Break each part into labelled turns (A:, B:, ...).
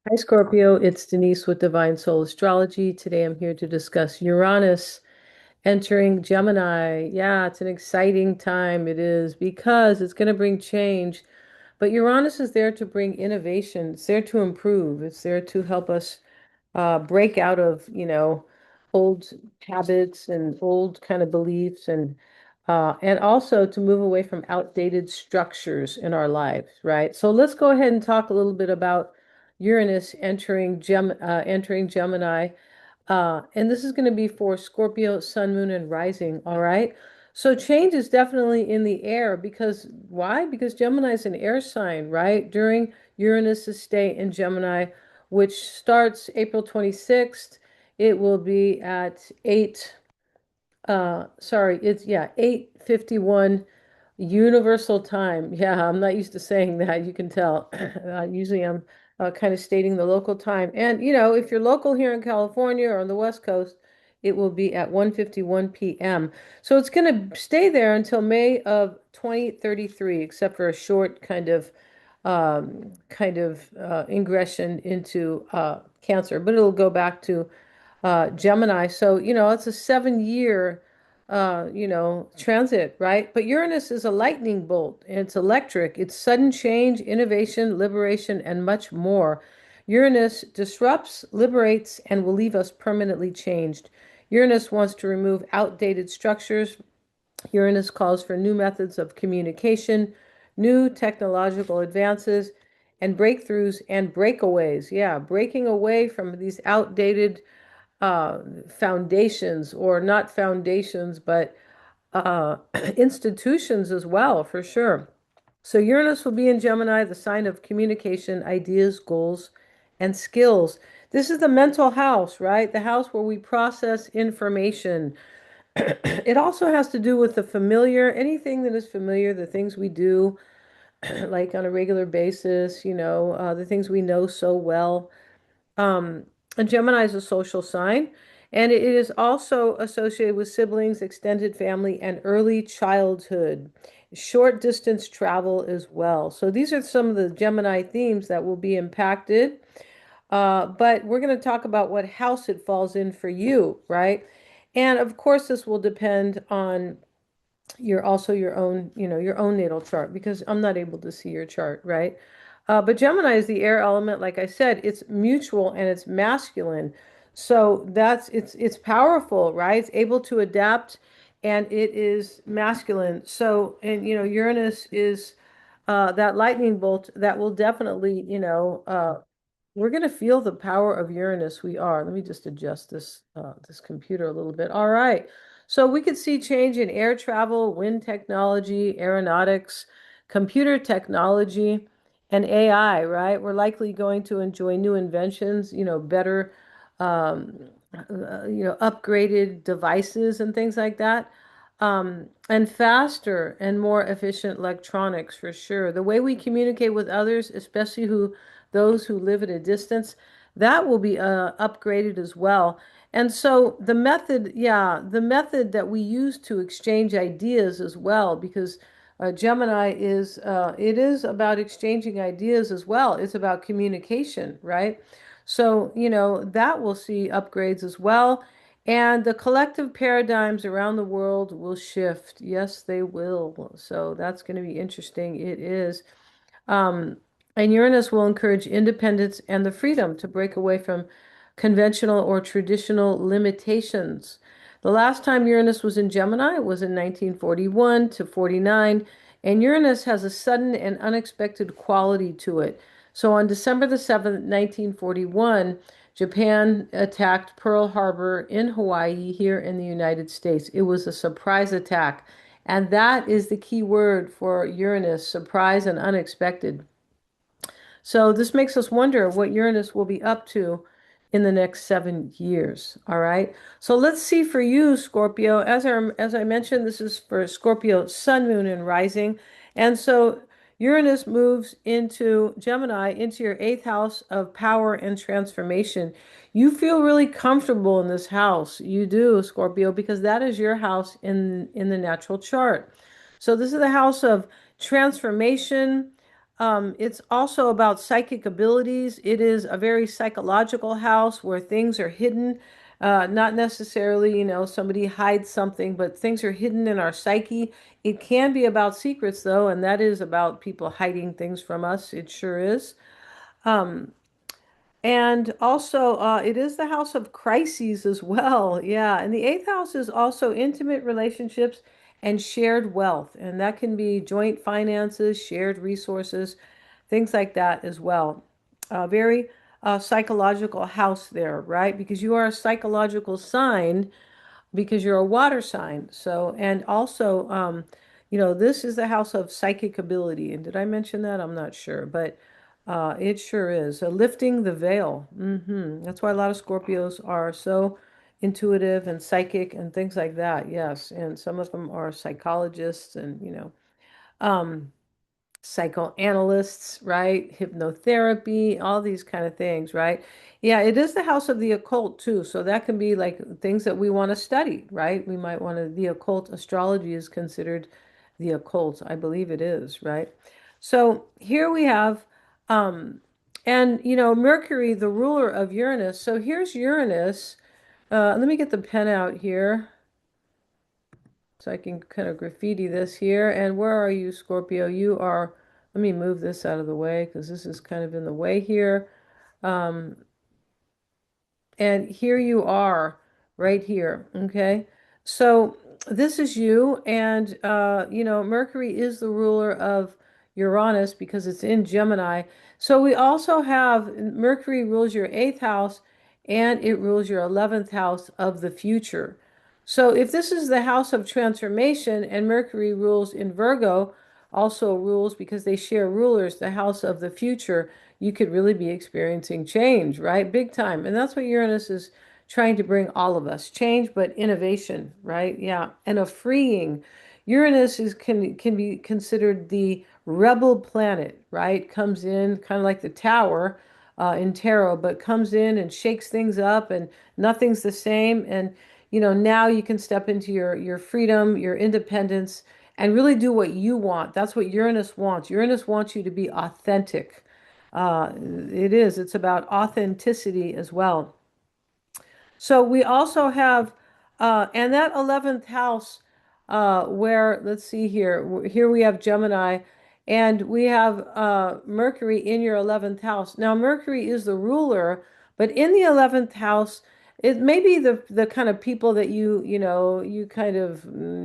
A: Hi, Scorpio. It's Denise with Divine Soul Astrology. Today I'm here to discuss Uranus entering Gemini. Yeah, it's an exciting time. It is because it's going to bring change. But Uranus is there to bring innovation. It's there to improve. It's there to help us break out of, old habits and old kind of beliefs and also to move away from outdated structures in our lives, right? So let's go ahead and talk a little bit about Uranus entering Gemini. And this is going to be for Scorpio, Sun, Moon, and Rising, all right? So change is definitely in the air because why? Because Gemini is an air sign, right? During Uranus's stay in Gemini, which starts April 26th, it will be at 8:51 Universal Time. Yeah, I'm not used to saying that. You can tell. Usually I'm kind of stating the local time. And, if you're local here in California or on the West Coast, it will be at 1:51 p.m. So it's going to stay there until May of 2033, except for a short kind of ingression into Cancer, but it'll go back to Gemini. So, it's a 7 year, transit, right? But Uranus is a lightning bolt and it's electric. It's sudden change, innovation, liberation, and much more. Uranus disrupts, liberates, and will leave us permanently changed. Uranus wants to remove outdated structures. Uranus calls for new methods of communication, new technological advances, and breakthroughs and breakaways. Yeah, breaking away from these outdated uh, foundations, or not foundations, but institutions as well, for sure. So Uranus will be in Gemini, the sign of communication, ideas, goals, and skills. This is the mental house, right? The house where we process information. It also has to do with the familiar, anything that is familiar, the things we do like on a regular basis, the things we know so well. Um, and Gemini is a social sign, and it is also associated with siblings, extended family, and early childhood, short distance travel as well. So these are some of the Gemini themes that will be impacted. But we're going to talk about what house it falls in for you, right? And of course, this will depend on your own natal chart because I'm not able to see your chart, right? But Gemini is the air element, like I said, it's mutual and it's masculine. So it's powerful, right? It's able to adapt and it is masculine. So, and Uranus is that lightning bolt that will definitely, we're going to feel the power of Uranus. We are. Let me just adjust this computer a little bit. All right. So we could see change in air travel, wind technology, aeronautics, computer technology, and AI, right? We're likely going to enjoy new inventions, better, upgraded devices and things like that. And faster and more efficient electronics for sure. The way we communicate with others, especially those who live at a distance, that will be upgraded as well. And so the method that we use to exchange ideas as well, because Gemini it is about exchanging ideas as well. It's about communication, right? So, that will see upgrades as well. And the collective paradigms around the world will shift. Yes, they will. So that's going to be interesting. It is. Um, and Uranus will encourage independence and the freedom to break away from conventional or traditional limitations. The last time Uranus was in Gemini was in 1941 to 49, and Uranus has a sudden and unexpected quality to it. So on December the 7th, 1941, Japan attacked Pearl Harbor in Hawaii here in the United States. It was a surprise attack. And that is the key word for Uranus, surprise and unexpected. So this makes us wonder what Uranus will be up to in the next 7 years. All right. So let's see for you, Scorpio. As I mentioned, this is for Scorpio, Sun, Moon, and Rising. And so Uranus moves into Gemini, into your eighth house of power and transformation. You feel really comfortable in this house. You do, Scorpio, because that is your house in the natural chart. So this is the house of transformation, It's also about psychic abilities. It is a very psychological house where things are hidden. Not necessarily, somebody hides something, but things are hidden in our psyche. It can be about secrets, though, and that is about people hiding things from us. It sure is. Um, and also, it is the house of crises as well. Yeah. And the eighth house is also intimate relationships and shared wealth. And that can be joint finances, shared resources, things like that as well. Very psychological house there, right? Because you are a psychological sign because you're a water sign. So, and also, this is the house of psychic ability. And did I mention that? I'm not sure, but it sure is. Lifting the veil. That's why a lot of Scorpios are so intuitive and psychic and things like that. Yes. And some of them are psychologists and, um, psychoanalysts, right? Hypnotherapy, all these kind of things, right? Yeah, it is the house of the occult too. So that can be like things that we want to study, right? We might want to, the occult astrology is considered the occult. I believe it is, right? So here we have, um, and Mercury, the ruler of Uranus. So here's Uranus. Let me get the pen out here. So I can kind of graffiti this here. And where are you, Scorpio? You are, let me move this out of the way because this is kind of in the way here. Um, and here you are, right here. Okay. So this is you. And, Mercury is the ruler of Uranus because it's in Gemini. So we also have Mercury rules your eighth house and it rules your 11th house of the future. So if this is the house of transformation and Mercury rules in Virgo, also rules because they share rulers, the house of the future, you could really be experiencing change, right? Big time. And that's what Uranus is trying to bring all of us. Change, but innovation, right? Yeah. And a freeing. Uranus can be considered the rebel planet, right? Comes in kind of like the tower in tarot, but comes in and shakes things up and nothing's the same. And now you can step into your freedom, your independence, and really do what you want. That's what Uranus wants. Uranus wants you to be authentic. It is. It's about authenticity as well. So we also have, and that 11th house, where, let's see here, here we have Gemini, and we have Mercury in your 11th house. Now, Mercury is the ruler, but in the 11th house, it may be the kind of people that you kind of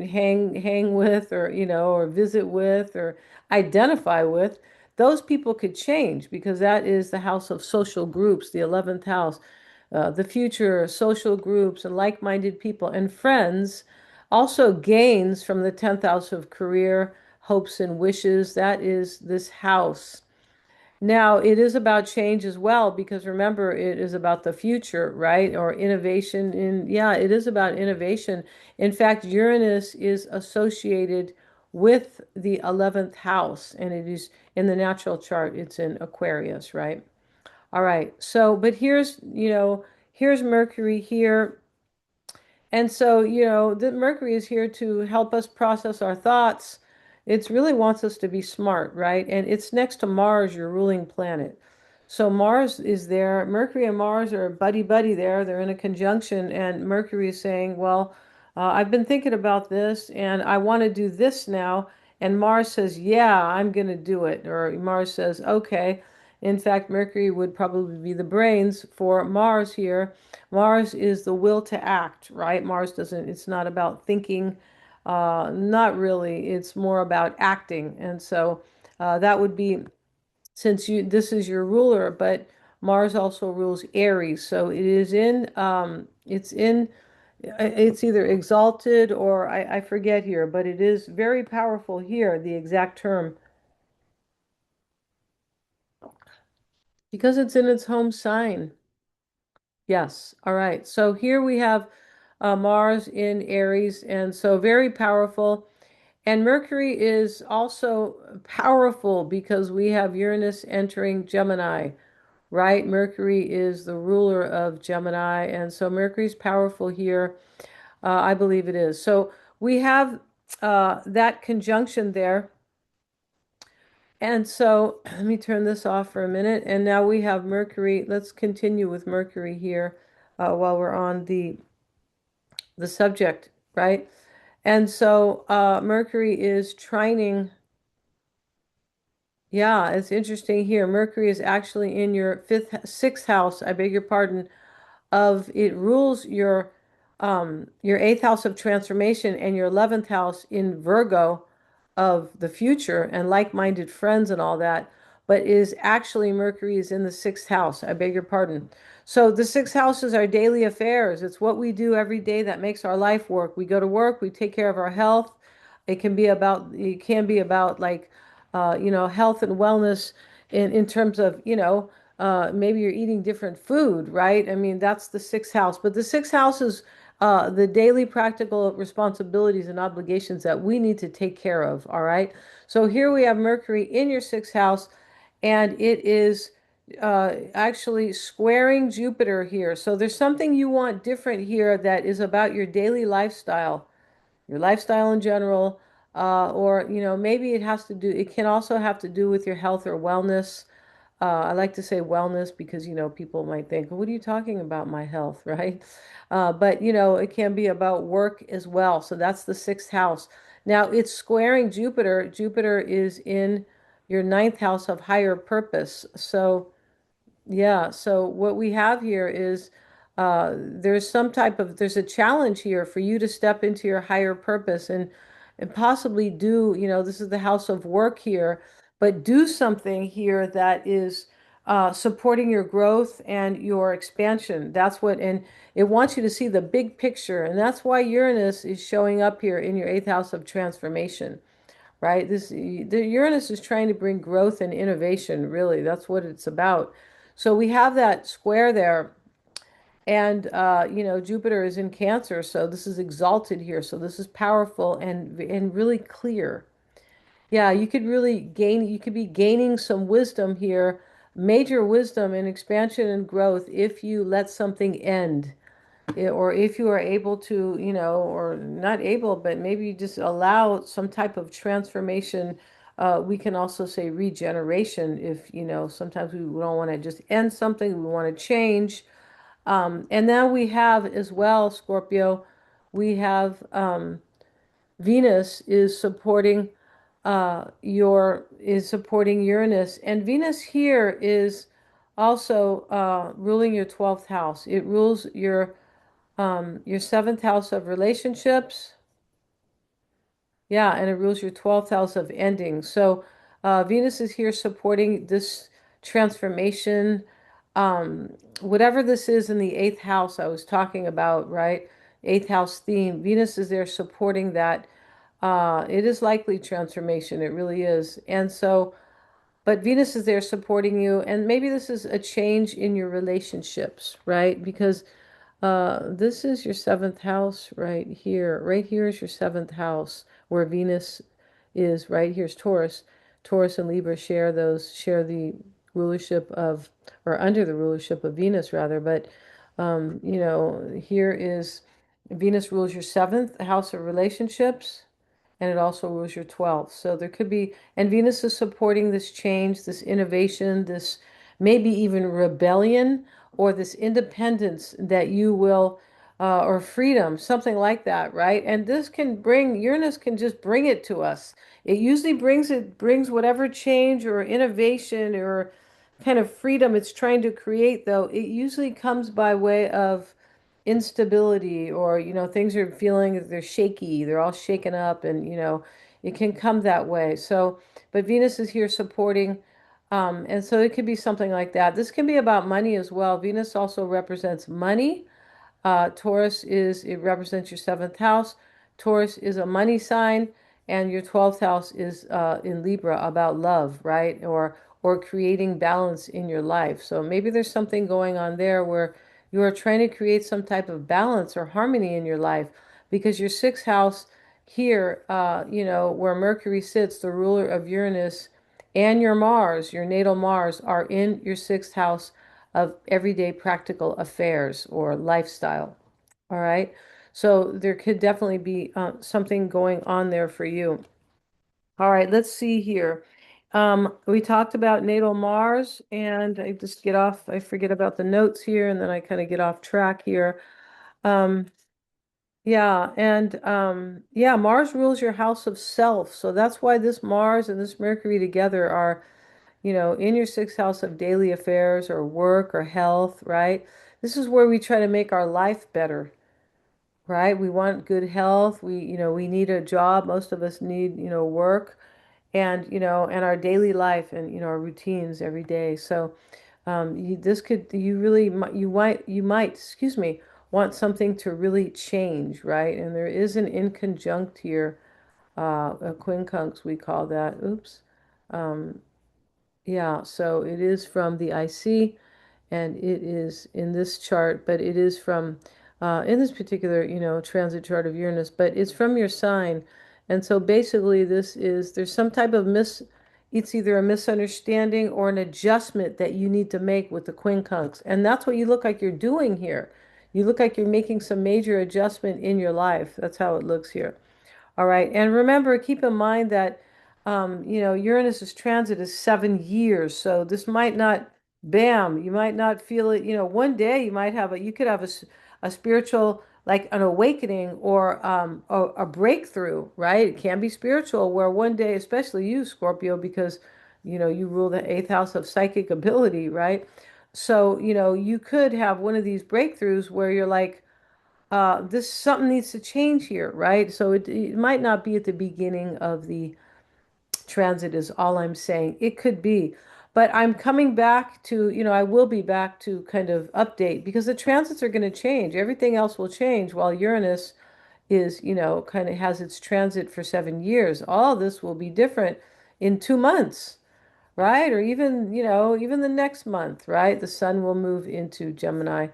A: hang with or visit with or identify with. Those people could change because that is the house of social groups, the 11th house, the future, social groups, and like-minded people and friends. Also gains from the 10th house of career, hopes and wishes. That is this house. Now, it is about change as well, because remember, it is about the future, right? Or innovation yeah, it is about innovation. In fact, Uranus is associated with the 11th house, and it is in the natural chart, it's in Aquarius, right? All right. So, but here's Mercury here. And so, the Mercury is here to help us process our thoughts. It really wants us to be smart, right? And it's next to Mars, your ruling planet. So Mars is there. Mercury and Mars are buddy buddy there. They're in a conjunction, and Mercury is saying, "Well, I've been thinking about this, and I want to do this now." And Mars says, "Yeah, I'm going to do it." Or Mars says, "Okay." In fact, Mercury would probably be the brains for Mars here. Mars is the will to act, right? Mars doesn't, it's not about thinking, not really. It's more about acting. And so that would be, since this is your ruler, but Mars also rules Aries. So it is it's either exalted or I forget here, but it is very powerful here, the exact term, because it's in its home sign. Yes. All right. So here we have Mars in Aries, and so very powerful. And Mercury is also powerful because we have Uranus entering Gemini, right? Mercury is the ruler of Gemini, and so Mercury's powerful here. I believe it is. So we have that conjunction there. And so let me turn this off for a minute. And now we have Mercury. Let's continue with Mercury here while we're on the subject, right? And so Mercury is trining. Yeah, it's interesting here. Mercury is actually in your sixth house, I beg your pardon, of it rules your eighth house of transformation and your 11th house in Virgo of the future and like-minded friends and all that, but is actually Mercury is in the sixth house. I beg your pardon. So the sixth house is our daily affairs. It's what we do every day that makes our life work. We go to work, we take care of our health. It can be about like health and wellness in terms of, maybe you're eating different food, right? I mean, that's the sixth house. But the sixth house is the daily practical responsibilities and obligations that we need to take care of, all right? So here we have Mercury in your sixth house, and it is actually squaring Jupiter here. So there's something you want different here that is about your lifestyle in general, or maybe it can also have to do with your health or wellness. I like to say wellness because people might think, what are you talking about, my health, right? But it can be about work as well. So that's the sixth house. Now it's squaring Jupiter. Jupiter is in your ninth house of higher purpose. So yeah, so what we have here is there's a challenge here for you to step into your higher purpose and possibly do, this is the house of work here, but do something here that is supporting your growth and your expansion. And it wants you to see the big picture. And that's why Uranus is showing up here in your eighth house of transformation, right? The Uranus is trying to bring growth and innovation, really. That's what it's about. So we have that square there, and Jupiter is in Cancer, so this is exalted here. So this is powerful and really clear. Yeah, you could be gaining some wisdom here, major wisdom and expansion and growth if you let something end or if you are able to, or not able, but maybe you just allow some type of transformation. We can also say regeneration if, sometimes we don't want to just end something, we want to change. And then we have as well, Scorpio, we have Venus is supporting Uranus, and Venus here is also ruling your 12th house. It rules your seventh house of relationships. Yeah, and it rules your 12th house of ending. So Venus is here supporting this transformation. Whatever this is in the eighth house I was talking about, right? Eighth house theme. Venus is there supporting that. It is likely transformation. It really is. And so, but Venus is there supporting you. And maybe this is a change in your relationships, right? Because this is your seventh house right here. Right here is your seventh house where Venus is. Right here's Taurus. Taurus and Libra share the rulership of, or under the rulership of Venus rather. But here is Venus rules your seventh house of relationships, and it also rules your 12th. So there could be, and Venus is supporting this change, this innovation, this maybe even rebellion or this independence that you will, or freedom, something like that, right? And Uranus can just bring it to us. It usually brings whatever change or innovation or kind of freedom it's trying to create, though. It usually comes by way of instability or things are feeling that they're shaky, they're all shaken up, and it can come that way. So but Venus is here supporting, and so it could be something like that. This can be about money as well. Venus also represents money. It represents your seventh house. Taurus is a money sign, and your 12th house is in Libra about love, right? Or creating balance in your life. So maybe there's something going on there where you are trying to create some type of balance or harmony in your life because your sixth house here, where Mercury sits, the ruler of Uranus, and your Mars, your natal Mars, are in your sixth house of everyday practical affairs or lifestyle. All right. So there could definitely be something going on there for you. All right, let's see here. We talked about natal Mars, and I just get off, I forget about the notes here, and then I kind of get off track here. Um, yeah, and yeah, Mars rules your house of self. So that's why this Mars and this Mercury together are, in your sixth house of daily affairs or work or health, right? This is where we try to make our life better, right? We want good health. We need a job. Most of us need, work and, and our daily life and, our routines every day. So, you really, excuse me, want something to really change, right? And there is an inconjunct here, a quincunx, we call that. Oops. Um, yeah, so it is from the IC and it is in this chart, but it is from in this particular, transit chart of Uranus, but it's from your sign. And so basically there's some type of it's either a misunderstanding or an adjustment that you need to make with the quincunx. And that's what you look like you're doing here. You look like you're making some major adjustment in your life. That's how it looks here. All right. And remember, keep in mind that, Uranus's transit is 7 years. So this might not, bam, you might not feel it. One day you could have a spiritual, like an awakening or a breakthrough, right? It can be spiritual where one day, especially you, Scorpio, because, you rule the eighth house of psychic ability, right? So, you could have one of these breakthroughs where you're like, this something needs to change here, right? So it might not be at the beginning of the transit is all I'm saying. It could be. But I'm coming back to, I will be back to kind of update because the transits are going to change. Everything else will change while Uranus is, kind of has its transit for 7 years. All this will be different in 2 months, right? Or even, even the next month, right? The sun will move into Gemini.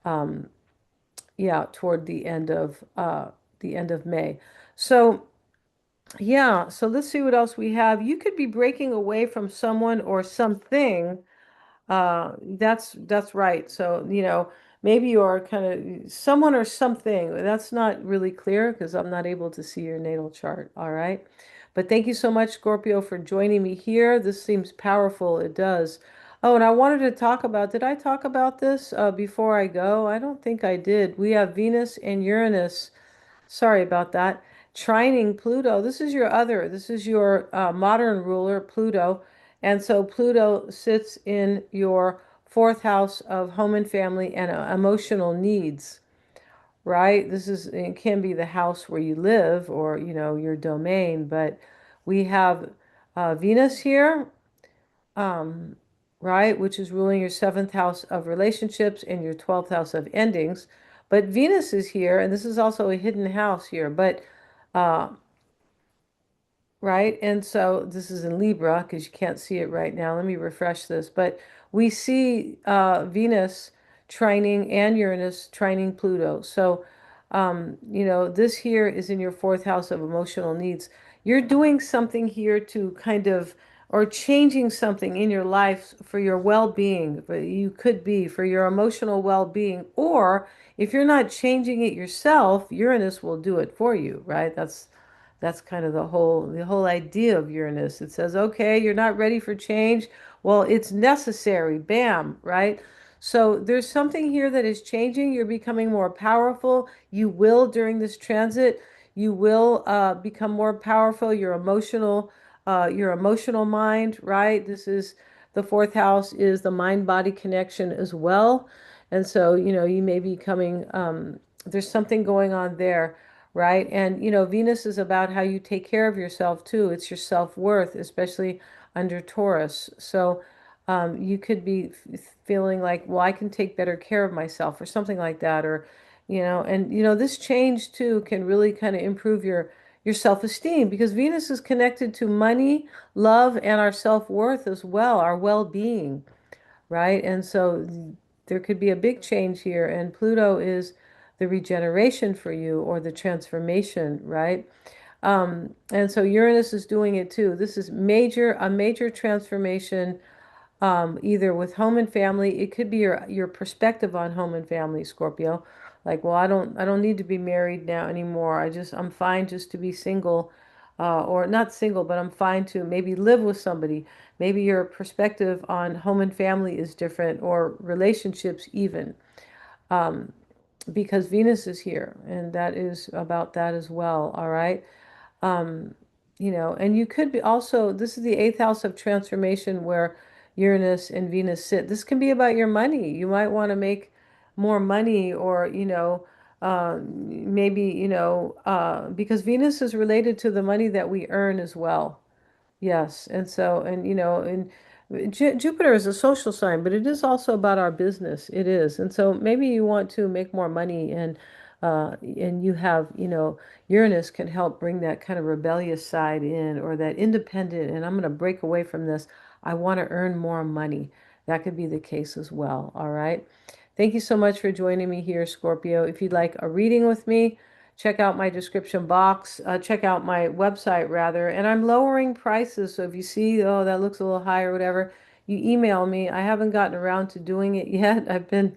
A: Um, yeah, toward the end of May. So yeah, so let's see what else we have. You could be breaking away from someone or something. That's right. So, maybe you're kind of someone or something. That's not really clear because I'm not able to see your natal chart. All right. But thank you so much, Scorpio, for joining me here. This seems powerful. It does. Oh, and I wanted to talk about, did I talk about this before I go? I don't think I did. We have Venus and Uranus. Sorry about that. Trining Pluto. This is your modern ruler, Pluto. And so Pluto sits in your fourth house of home and family and emotional needs, right? It can be the house where you live or, your domain, but we have Venus here, um, right, which is ruling your seventh house of relationships and your 12th house of endings. But Venus is here, and this is also a hidden house here, but uh, right? And so this is in Libra because you can't see it right now. Let me refresh this. But we see Venus trining and Uranus trining Pluto. So, this here is in your fourth house of emotional needs. You're doing something here to kind of, or changing something in your life for your well-being. But you could be for your emotional well-being, or if you're not changing it yourself, Uranus will do it for you, right? That's kind of the whole idea of Uranus. It says, okay, you're not ready for change. Well, it's necessary. Bam, right? So there's something here that is changing. You're becoming more powerful. You will during this transit. You will become more powerful. Your emotional mind, right? This is the fourth house is the mind-body connection as well. And so, you may be coming, there's something going on there, right? And, Venus is about how you take care of yourself too. It's your self-worth, especially under Taurus. So, you could be feeling like, well, I can take better care of myself or something like that. Or, and, this change too can really kind of improve your self-esteem because Venus is connected to money, love, and our self-worth as well, our well-being, right? And so there could be a big change here, and Pluto is the regeneration for you or the transformation, right? And so Uranus is doing it too. This is a major transformation, either with home and family. It could be your perspective on home and family, Scorpio. Like, well, I don't need to be married now anymore. I'm fine just to be single. or not single, but I'm fine to maybe live with somebody. Maybe your perspective on home and family is different, or relationships even, because Venus is here, and that is about that as well. All right. Um, and you could be also, this is the eighth house of transformation where Uranus and Venus sit. This can be about your money. You might want to make more money, or, maybe, because Venus is related to the money that we earn as well. Yes, and so, and and Jupiter is a social sign, but it is also about our business. It is, and so maybe you want to make more money, and you have, Uranus can help bring that kind of rebellious side in, or that independent. And I'm going to break away from this. I want to earn more money. That could be the case as well. All right. Thank you so much for joining me here, Scorpio. If you'd like a reading with me, check out my description box, check out my website rather, and I'm lowering prices. So if you see, oh, that looks a little high or whatever, you email me. I haven't gotten around to doing it yet. I've been,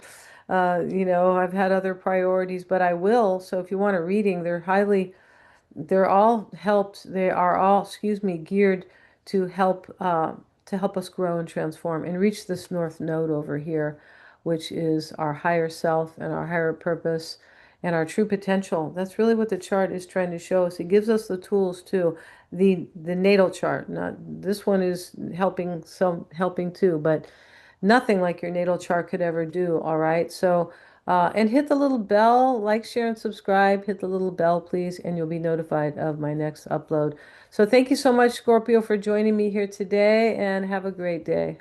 A: I've had other priorities, but I will. So if you want a reading, they're all helped. They are all, excuse me, geared to help us grow and transform and reach this North Node over here, which is our higher self and our higher purpose and our true potential. That's really what the chart is trying to show us. It gives us the tools too. The natal chart, not this one is helping too, but nothing like your natal chart could ever do. All right. So, and hit the little bell, like, share, and subscribe. Hit the little bell, please, and you'll be notified of my next upload. So thank you so much, Scorpio, for joining me here today, and have a great day.